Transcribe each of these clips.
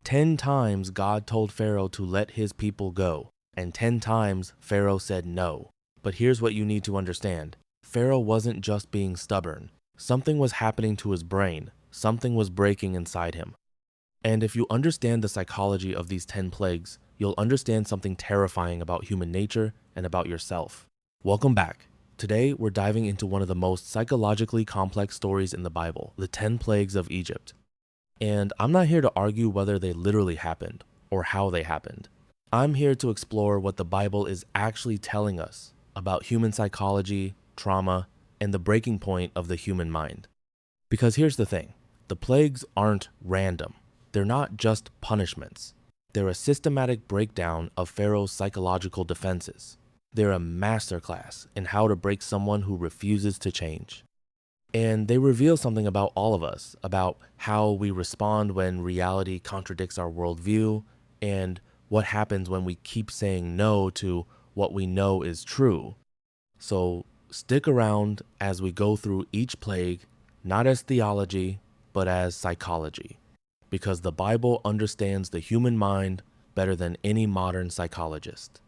10 times God told Pharaoh to let his people go, and 10 times Pharaoh said no. But here's what you need to understand. Pharaoh wasn't just being stubborn. Something was happening to his brain. Something was breaking inside him. And if you understand the psychology of these 10 plagues, you'll understand something terrifying about human nature and about yourself. Welcome back. Today, we're diving into one of the most psychologically complex stories in the Bible, the 10 plagues of Egypt. And I'm not here to argue whether they literally happened or how they happened. I'm here to explore what the Bible is actually telling us about human psychology, trauma, and the breaking point of the human mind. Because here's the thing, the plagues aren't random. They're not just punishments. They're a systematic breakdown of Pharaoh's psychological defenses. They're a masterclass in how to break someone who refuses to change. And they reveal something about all of us, about how we respond when reality contradicts our worldview, and what happens when we keep saying no to what we know is true. So stick around as we go through each plague, not as theology, but as psychology, because the Bible understands the human mind better than any modern psychologist.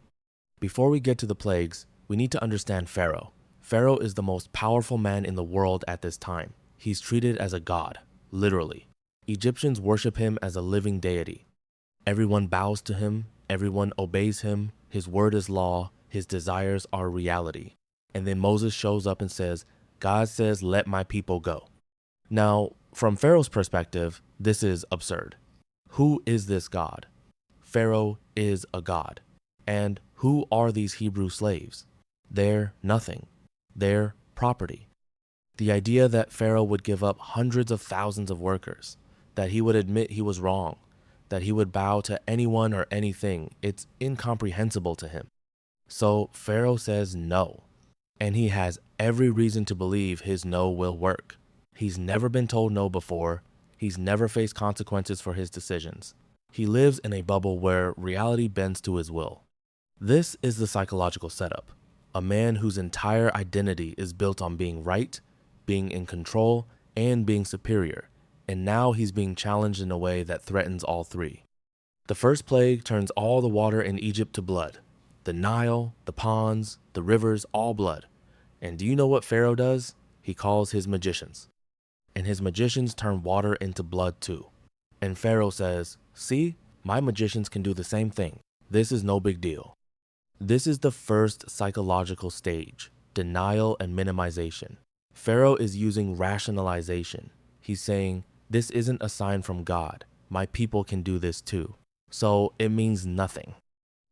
Before we get to the plagues, we need to understand Pharaoh. Pharaoh is the most powerful man in the world at this time. He's treated as a god, literally. Egyptians worship him as a living deity. Everyone bows to him, everyone obeys him, his word is law, his desires are reality. And then Moses shows up and says, God says, let my people go. Now, from Pharaoh's perspective, this is absurd. Who is this God? Pharaoh is a god. And who are these Hebrew slaves? They're nothing. They're property. The idea that Pharaoh would give up hundreds of thousands of workers, that he would admit he was wrong, that he would bow to anyone or anything, it's incomprehensible to him. So Pharaoh says no, and he has every reason to believe his no will work. He's never been told no before. He's never faced consequences for his decisions. He lives in a bubble where reality bends to his will. This is the psychological setup. A man whose entire identity is built on being right, being in control, and being superior. And now he's being challenged in a way that threatens all three. The first plague turns all the water in Egypt to blood. The Nile, the ponds, the rivers, all blood. And do you know what Pharaoh does? He calls his magicians. And his magicians turn water into blood too. And Pharaoh says, see, my magicians can do the same thing. This is no big deal. This is the first psychological stage, denial and minimization. Pharaoh is using rationalization. He's saying, this isn't a sign from God. My people can do this too. So it means nothing.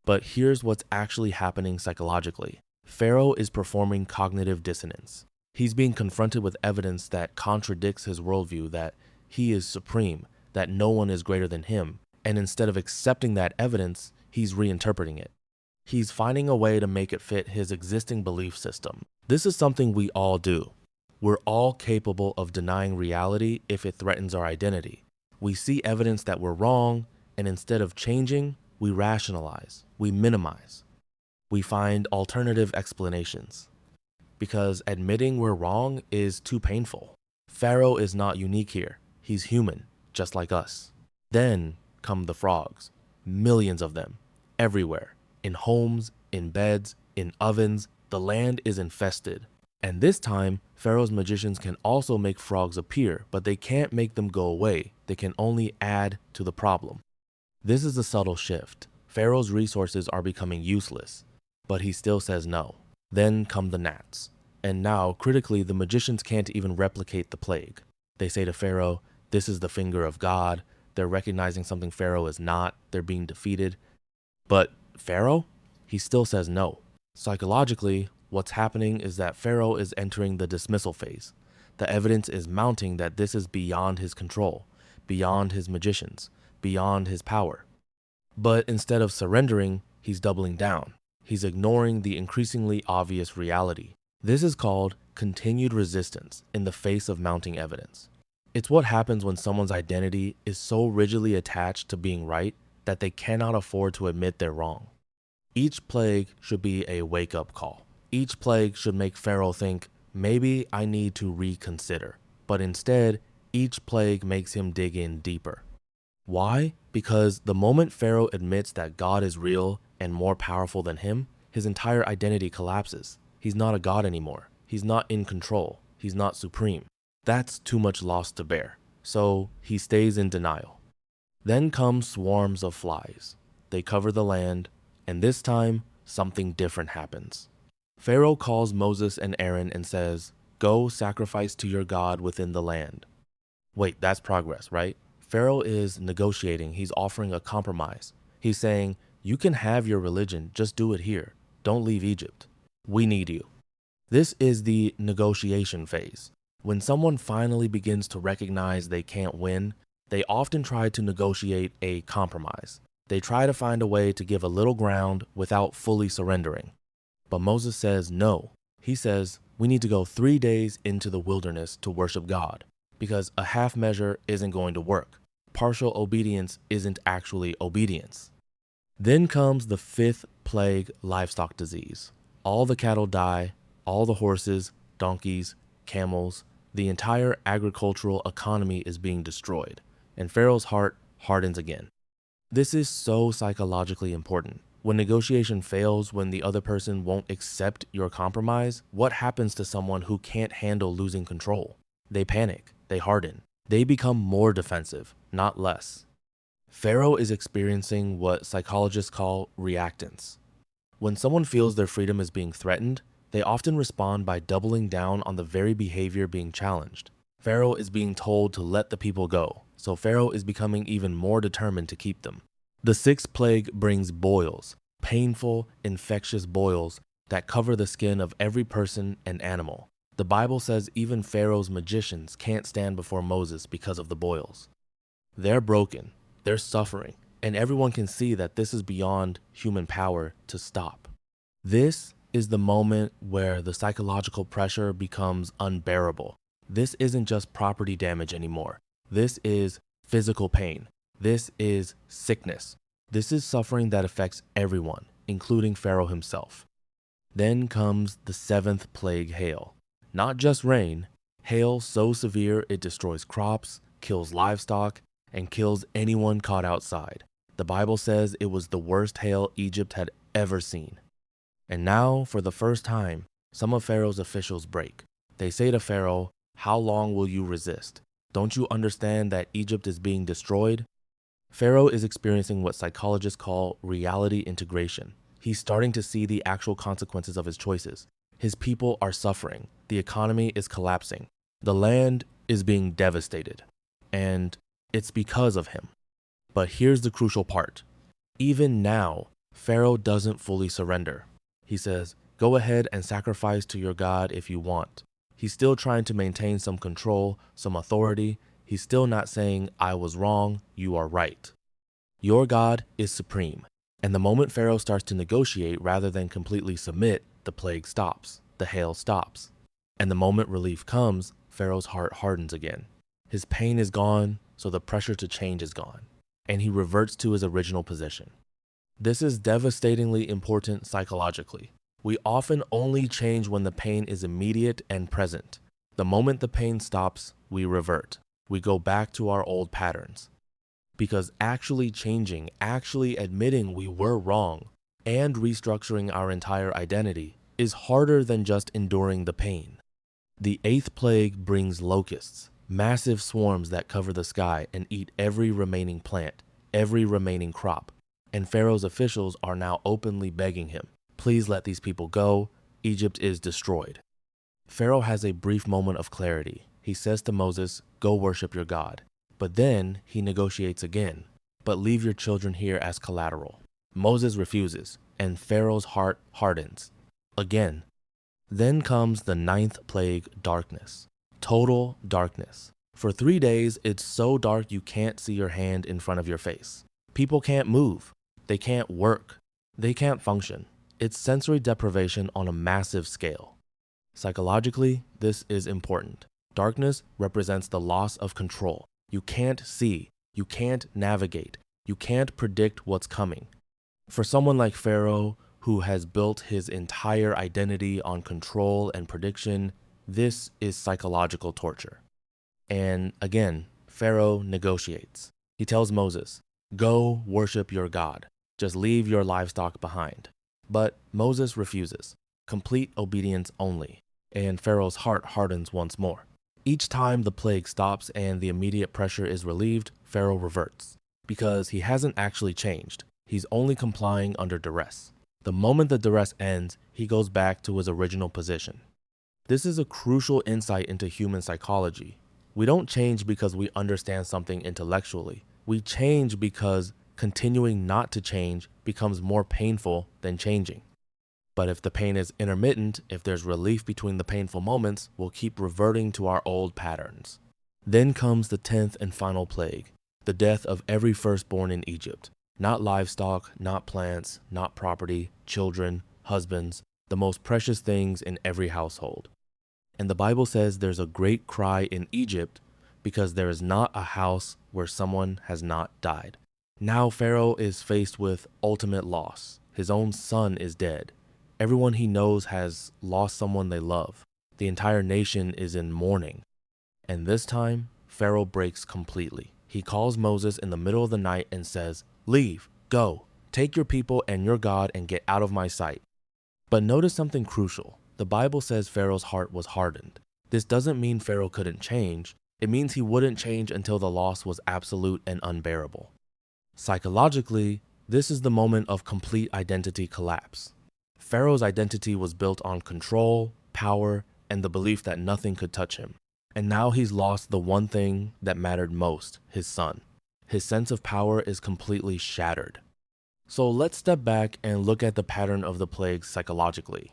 But here's what's actually happening psychologically. Pharaoh is performing cognitive dissonance. He's being confronted with evidence that contradicts his worldview, that he is supreme, that no one is greater than him. And instead of accepting that evidence, he's reinterpreting it. He's finding a way to make it fit his existing belief system. This is something we all do. We're all capable of denying reality if it threatens our identity. We see evidence that we're wrong, and instead of changing, we rationalize, we minimize. We find alternative explanations. Because admitting we're wrong is too painful. Pharaoh is not unique here. He's human, just like us. Then come the frogs. Millions of them, everywhere. In homes, in beds, in ovens, the land is infested. And this time, Pharaoh's magicians can also make frogs appear, but they can't make them go away. They can only add to the problem. This is a subtle shift. Pharaoh's resources are becoming useless, but he still says no. Then come the gnats. And now, critically, the magicians can't even replicate the plague. They say to Pharaoh, this is the finger of God. They're recognizing something Pharaoh is not. They're being defeated. But Pharaoh? He still says no. Psychologically, what's happening is that Pharaoh is entering the dismissal phase. The evidence is mounting that this is beyond his control, beyond his magicians, beyond his power. But instead of surrendering, he's doubling down. He's ignoring the increasingly obvious reality. This is called continued resistance in the face of mounting evidence. It's what happens when someone's identity is so rigidly attached to being right that they cannot afford to admit they're wrong. Each plague should be a wake-up call. Each plague should make Pharaoh think, maybe I need to reconsider. But instead, each plague makes him dig in deeper. Why? Because the moment Pharaoh admits that God is real and more powerful than him, his entire identity collapses. He's not a god anymore. He's not in control. He's not supreme. That's too much loss to bear. So he stays in denial. Then come swarms of flies. They cover the land, and this time, something different happens. Pharaoh calls Moses and Aaron and says, "Go sacrifice to your God within the land." Wait, that's progress, right? Pharaoh is negotiating. He's offering a compromise. He's saying, you can have your religion, just do it here. Don't leave Egypt. We need you. This is the negotiation phase. When someone finally begins to recognize they can't win, they often try to negotiate a compromise. They try to find a way to give a little ground without fully surrendering. But Moses says no. He says, we need to go 3 days into the wilderness to worship God, because a half measure isn't going to work. Partial obedience isn't actually obedience. Then comes the 5th plague, livestock disease. All the cattle die, all the horses, donkeys, camels, the entire agricultural economy is being destroyed, and Pharaoh's heart hardens again. This is so psychologically important. When negotiation fails, when the other person won't accept your compromise, what happens to someone who can't handle losing control? They panic, they harden, they become more defensive, not less. Pharaoh is experiencing what psychologists call reactance. When someone feels their freedom is being threatened, they often respond by doubling down on the very behavior being challenged. Pharaoh is being told to let the people go, so Pharaoh is becoming even more determined to keep them. The 6th plague brings boils, painful, infectious boils that cover the skin of every person and animal. The Bible says even Pharaoh's magicians can't stand before Moses because of the boils. They're broken, they're suffering, and everyone can see that this is beyond human power to stop. This is the moment where the psychological pressure becomes unbearable. This isn't just property damage anymore. This is physical pain. This is sickness. This is suffering that affects everyone, including Pharaoh himself. Then comes the 7th plague, hail. Not just rain, hail so severe it destroys crops, kills livestock, and kills anyone caught outside. The Bible says it was the worst hail Egypt had ever seen. And now, for the first time, some of Pharaoh's officials break. They say to Pharaoh, "How long will you resist? Don't you understand that Egypt is being destroyed?" Pharaoh is experiencing what psychologists call reality integration. He's starting to see the actual consequences of his choices. His people are suffering. The economy is collapsing. The land is being devastated. And it's because of him. But here's the crucial part. Even now, Pharaoh doesn't fully surrender. He says, "Go ahead and sacrifice to your God if you want." He's still trying to maintain some control, some authority. He's still not saying, "I was wrong, you are right." Your God is supreme. And the moment Pharaoh starts to negotiate rather than completely submit, the plague stops, the hail stops. And the moment relief comes, Pharaoh's heart hardens again. His pain is gone, so the pressure to change is gone, and he reverts to his original position. This is devastatingly important psychologically. We often only change when the pain is immediate and present. The moment the pain stops, we revert. We go back to our old patterns. Because actually changing, actually admitting we were wrong, and restructuring our entire identity is harder than just enduring the pain. The 8th plague brings locusts, massive swarms that cover the sky and eat every remaining plant, every remaining crop. And Pharaoh's officials are now openly begging him, "Please let these people go. Egypt is destroyed." Pharaoh has a brief moment of clarity. He says to Moses, "Go worship your God." But then he negotiates again, "But leave your children here as collateral." Moses refuses, and Pharaoh's heart hardens again. Then comes the 9th plague, darkness. Total darkness. For 3 days, it's so dark you can't see your hand in front of your face. People can't move. They can't work. They can't function. It's sensory deprivation on a massive scale. Psychologically, this is important. Darkness represents the loss of control. You can't see. You can't navigate. You can't predict what's coming. For someone like Pharaoh, who has built his entire identity on control and prediction, this is psychological torture. And again, Pharaoh negotiates. He tells Moses, Go worship your God. Just leave your livestock behind. But Moses refuses. Complete obedience only. And Pharaoh's heart hardens once more. Each time the plague stops and the immediate pressure is relieved, Pharaoh reverts. Because he hasn't actually changed. He's only complying under duress. The moment the duress ends, he goes back to his original position. This is a crucial insight into human psychology. We don't change because we understand something intellectually. We change because continuing not to change becomes more painful than changing. But if the pain is intermittent, if there's relief between the painful moments, we'll keep reverting to our old patterns. Then comes the 10th and final plague, the death of every firstborn in Egypt. Not livestock, not plants, not property, children, husbands, the most precious things in every household. And the Bible says there's a great cry in Egypt because there is not a house where someone has not died. Now Pharaoh is faced with ultimate loss. His own son is dead. Everyone he knows has lost someone they love. The entire nation is in mourning. And this time, Pharaoh breaks completely. He calls Moses in the middle of the night and says, "Leave, go, take your people and your God and get out of my sight." But notice something crucial. The Bible says Pharaoh's heart was hardened. This doesn't mean Pharaoh couldn't change. It means he wouldn't change until the loss was absolute and unbearable. Psychologically, this is the moment of complete identity collapse. Pharaoh's identity was built on control, power, and the belief that nothing could touch him. And now he's lost the one thing that mattered most, his son. His sense of power is completely shattered. So let's step back and look at the pattern of the plagues psychologically.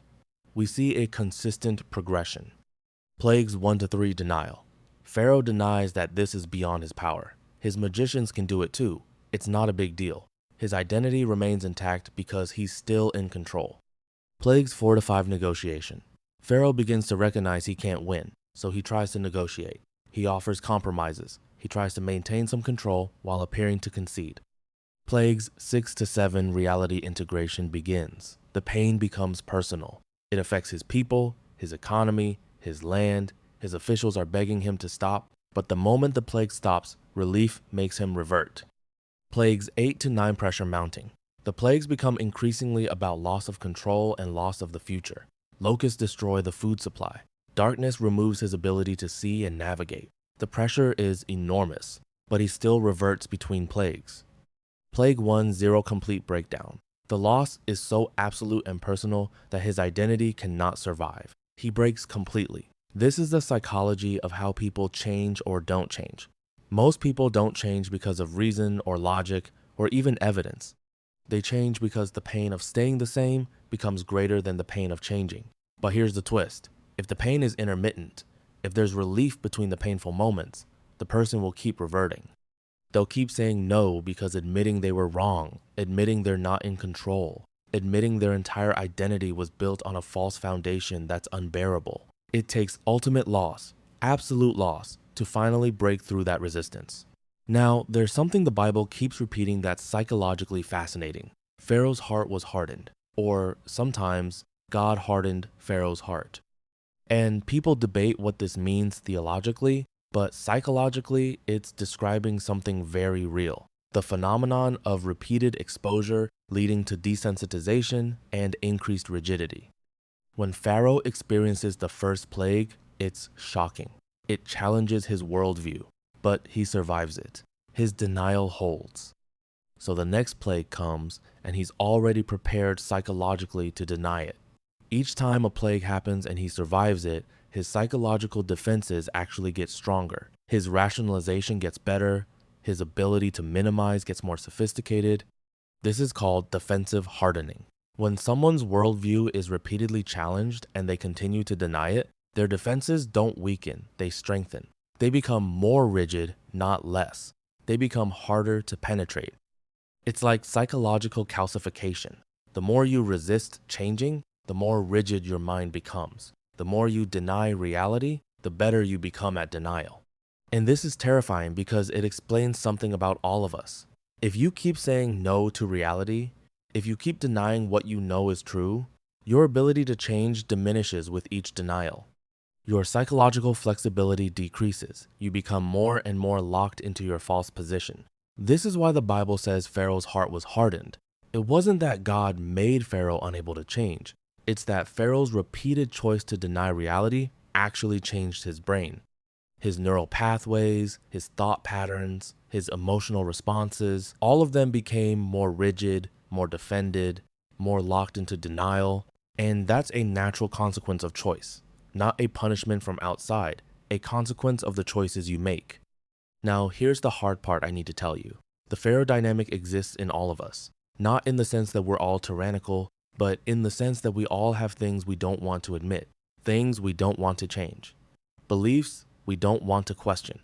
We see a consistent progression. Plagues 1 to 3, denial. Pharaoh denies that this is beyond his power. His magicians can do it too. It's not a big deal. His identity remains intact because he's still in control. Plagues 4 to 5, negotiation. Pharaoh begins to recognize he can't win, so he tries to negotiate. He offers compromises. He tries to maintain some control while appearing to concede. Plagues 6 to 7, reality integration begins. The pain becomes personal. It affects his people, his economy, his land. His officials are begging him to stop, but the moment the plague stops, relief makes him revert. Plagues 8 to 9, pressure mounting. The plagues become increasingly about loss of control and loss of the future. Locusts destroy the food supply. Darkness removes his ability to see and navigate. The pressure is enormous, but he still reverts between plagues. Plague 1, 0, complete breakdown. The loss is so absolute and personal that his identity cannot survive. He breaks completely. This is the psychology of how people change or don't change. Most people don't change because of reason or logic or even evidence. They change because the pain of staying the same becomes greater than the pain of changing. But here's the twist. If the pain is intermittent, if there's relief between the painful moments, the person will keep reverting. They'll keep saying no because admitting they were wrong, admitting they're not in control, admitting their entire identity was built on a false foundation that's unbearable. It takes ultimate loss, absolute loss, to finally break through that resistance. Now, there's something the Bible keeps repeating that's psychologically fascinating. Pharaoh's heart was hardened, or sometimes God hardened Pharaoh's heart. And people debate what this means theologically, but psychologically, it's describing something very real. The phenomenon of repeated exposure leading to desensitization and increased rigidity. When Pharaoh experiences the first plague, it's shocking. It challenges his worldview, but he survives it. His denial holds. So the next plague comes, and he's already prepared psychologically to deny it. Each time a plague happens and he survives it, his psychological defenses actually get stronger. His rationalization gets better. His ability to minimize gets more sophisticated. This is called defensive hardening. When someone's worldview is repeatedly challenged and they continue to deny it, their defenses don't weaken, they strengthen. They become more rigid, not less. They become harder to penetrate. It's like psychological calcification. The more you resist changing, the more rigid your mind becomes. The more you deny reality, the better you become at denial. And this is terrifying because it explains something about all of us. If you keep saying no to reality, if you keep denying what you know is true, your ability to change diminishes with each denial. Your psychological flexibility decreases. You become more and more locked into your false position. This is why the Bible says Pharaoh's heart was hardened. It wasn't that God made Pharaoh unable to change. It's that Pharaoh's repeated choice to deny reality actually changed his brain. His neural pathways, his thought patterns, his emotional responses, all of them became more rigid, more defended, more locked into denial. And that's a natural consequence of choice, not a punishment from outside, a consequence of the choices you make. Now, here's the hard part I need to tell you. The Pharaoh dynamic exists in all of us, not in the sense that we're all tyrannical, but in the sense that we all have things we don't want to admit, things we don't want to change, beliefs we don't want to question.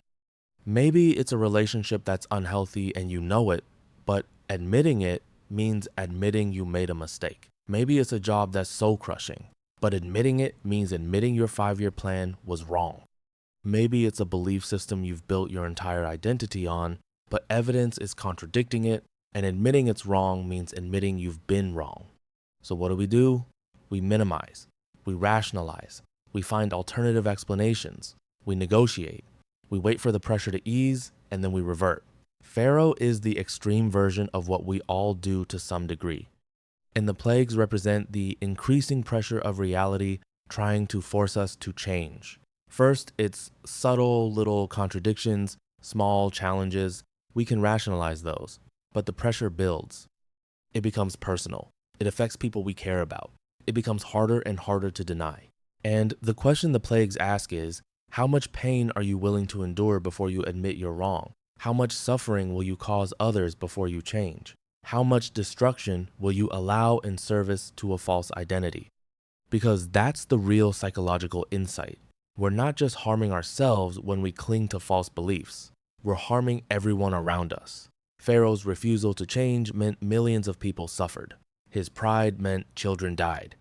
Maybe it's a relationship that's unhealthy and you know it, but admitting it means admitting you made a mistake. Maybe it's a job that's soul crushing, but admitting it means admitting your 5-year plan was wrong. Maybe it's a belief system you've built your entire identity on, but evidence is contradicting it, and admitting it's wrong means admitting you've been wrong. So what do? We minimize, we rationalize, we find alternative explanations, we negotiate, we wait for the pressure to ease, and then we revert. Pharaoh is the extreme version of what we all do to some degree. And the plagues represent the increasing pressure of reality trying to force us to change. First, it's subtle little contradictions, small challenges. We can rationalize those, but the pressure builds. It becomes personal. It affects people we care about. It becomes harder and harder to deny. And the question the plagues ask is, how much pain are you willing to endure before you admit you're wrong? How much suffering will you cause others before you change? How much destruction will you allow in service to a false identity? Because that's the real psychological insight. We're not just harming ourselves when we cling to false beliefs. We're harming everyone around us. Pharaoh's refusal to change meant millions of people suffered. His pride meant children died.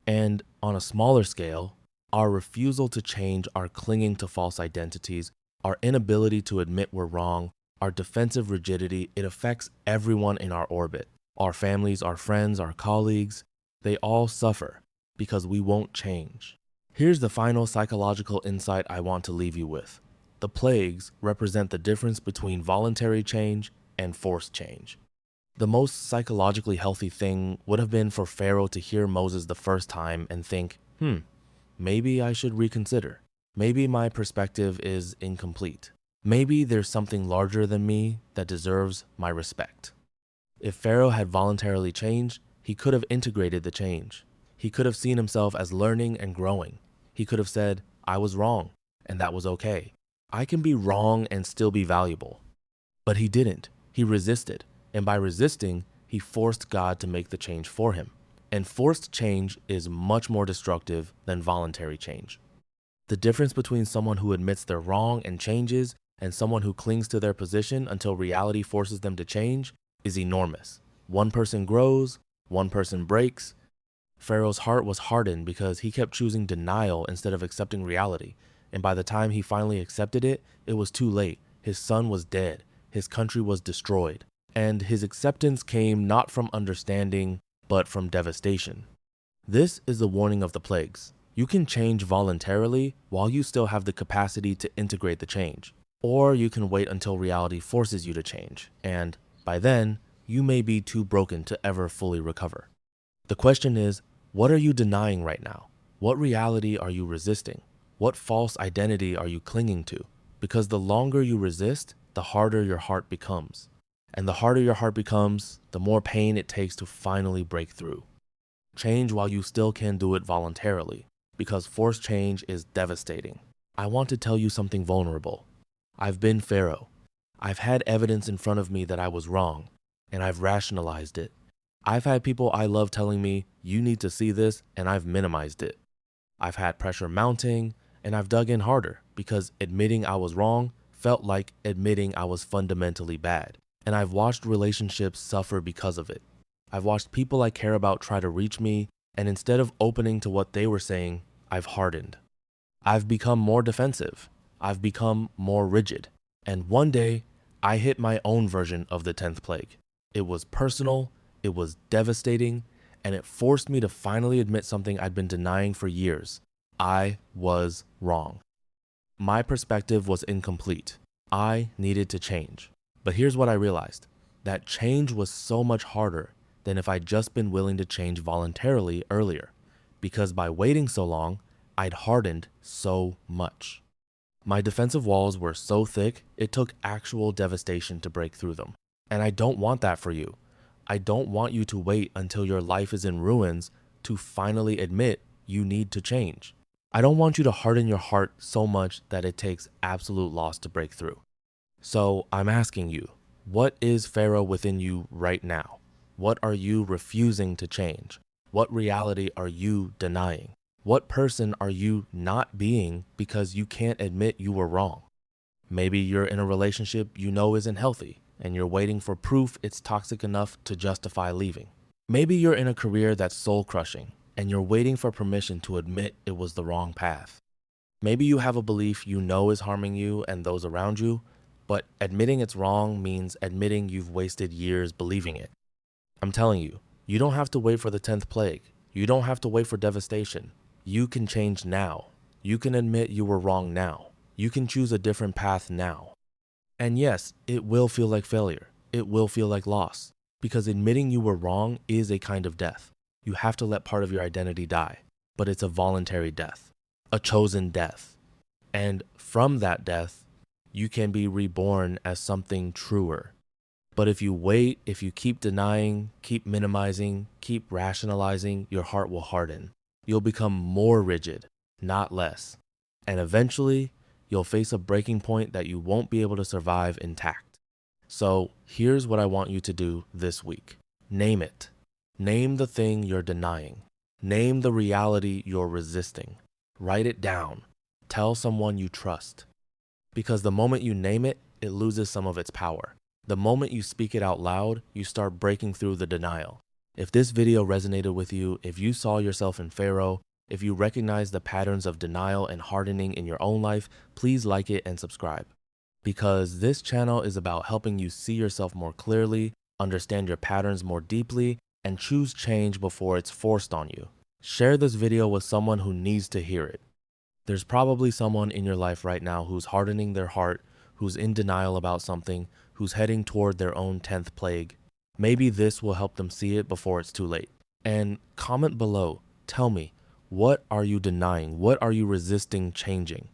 And on a smaller scale, our refusal to change, our clinging to false identities, our inability to admit we're wrong, our defensive rigidity, it affects everyone in our orbit. Our families, our friends, our colleagues, they all suffer because we won't change. Here's the final psychological insight I want to leave you with. The plagues represent the difference between voluntary change and forced change. The most psychologically healthy thing would have been for Pharaoh to hear Moses the first time and think, maybe I should reconsider. Maybe my perspective is incomplete. Maybe there's something larger than me that deserves my respect. If Pharaoh had voluntarily changed, he could have integrated the change. He could have seen himself as learning and growing. He could have said, I was wrong, and that was okay. I can be wrong and still be valuable. But he didn't. He resisted. And by resisting, he forced God to make the change for him. And forced change is much more destructive than voluntary change. The difference between someone who admits they're wrong and changes and someone who clings to their position until reality forces them to change is enormous. One person grows, one person breaks. Pharaoh's heart was hardened because he kept choosing denial instead of accepting reality. And by the time he finally accepted it, it was too late. His son was dead. His country was destroyed. And his acceptance came not from understanding, but from devastation. This is the warning of the plagues. You can change voluntarily while you still have the capacity to integrate the change. Or you can wait until reality forces you to change. And by then, you may be too broken to ever fully recover. The question is, what are you denying right now? What reality are you resisting? What false identity are you clinging to? Because the longer you resist, the harder your heart becomes. And the harder your heart becomes, the more pain it takes to finally break through. Change while you still can do it voluntarily, because forced change is devastating. I want to tell you something vulnerable. I've been Pharaoh. I've had evidence in front of me that I was wrong, and I've rationalized it. I've had people I love telling me, you need to see this, and I've minimized it. I've had pressure mounting, and I've dug in harder because admitting I was wrong felt like admitting I was fundamentally bad. And I've watched relationships suffer because of it. I've watched people I care about try to reach me, and instead of opening to what they were saying, I've hardened. I've become more defensive. I've become more rigid. And one day, I hit my own version of the 10th plague. It was personal, it was devastating, and it forced me to finally admit something I'd been denying for years. I was wrong. My perspective was incomplete. I needed to change. But here's what I realized. That change was so much harder than if I'd just been willing to change voluntarily earlier, because by waiting so long, I'd hardened so much. My defensive walls were so thick, it took actual devastation to break through them. And I don't want that for you. I don't want you to wait until your life is in ruins to finally admit you need to change. I don't want you to harden your heart so much that it takes absolute loss to break through. So I'm asking you, what is Pharaoh within you right now? What are you refusing to change? What reality are you denying? What person are you not being because you can't admit you were wrong? Maybe you're in a relationship you know isn't healthy, and you're waiting for proof it's toxic enough to justify leaving. Maybe you're in a career that's soul-crushing, and you're waiting for permission to admit it was the wrong path. Maybe you have a belief you know is harming you and those around you, but admitting it's wrong means admitting you've wasted years believing it. I'm telling you, you don't have to wait for the 10th plague. You don't have to wait for devastation. You can change now. You can admit you were wrong now. You can choose a different path now. And yes, it will feel like failure. It will feel like loss, because admitting you were wrong is a kind of death. You have to let part of your identity die, but it's a voluntary death, a chosen death. And from that death, you can be reborn as something truer. But if you wait, if you keep denying, keep minimizing, keep rationalizing, your heart will harden. You'll become more rigid, not less. And eventually, you'll face a breaking point that you won't be able to survive intact. So here's what I want you to do this week. Name it. Name the thing you're denying. Name the reality you're resisting. Write it down. Tell someone you trust. Because the moment you name it, it loses some of its power. The moment you speak it out loud, you start breaking through the denial. If this video resonated with you, if you saw yourself in Pharaoh, if you recognize the patterns of denial and hardening in your own life, please like it and subscribe. Because this channel is about helping you see yourself more clearly, understand your patterns more deeply, and choose change before it's forced on you. Share this video with someone who needs to hear it. There's probably someone in your life right now who's hardening their heart, who's in denial about something, who's heading toward their own 10th plague. Maybe this will help them see it before it's too late. And comment below, tell me, what are you denying? What are you resisting changing?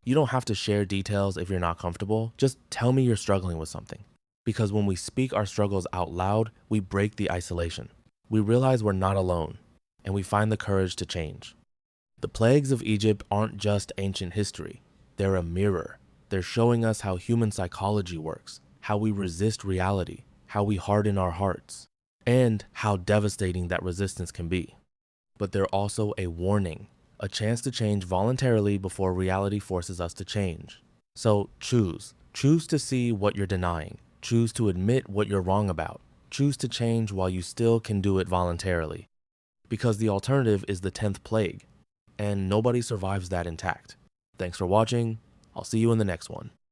You don't have to share details if you're not comfortable. Just tell me you're struggling with something. Because when we speak our struggles out loud, we break the isolation. We realize we're not alone, and we find the courage to change. The plagues of Egypt aren't just ancient history. They're a mirror. They're showing us how human psychology works, how we resist reality, how we harden our hearts, and how devastating that resistance can be. But they're also a warning, a chance to change voluntarily before reality forces us to change. So choose. Choose to see what you're denying. Choose to admit what you're wrong about. Choose to change while you still can do it voluntarily. Because the alternative is the 10th plague, and nobody survives that intact. Thanks for watching. I'll see you in the next one.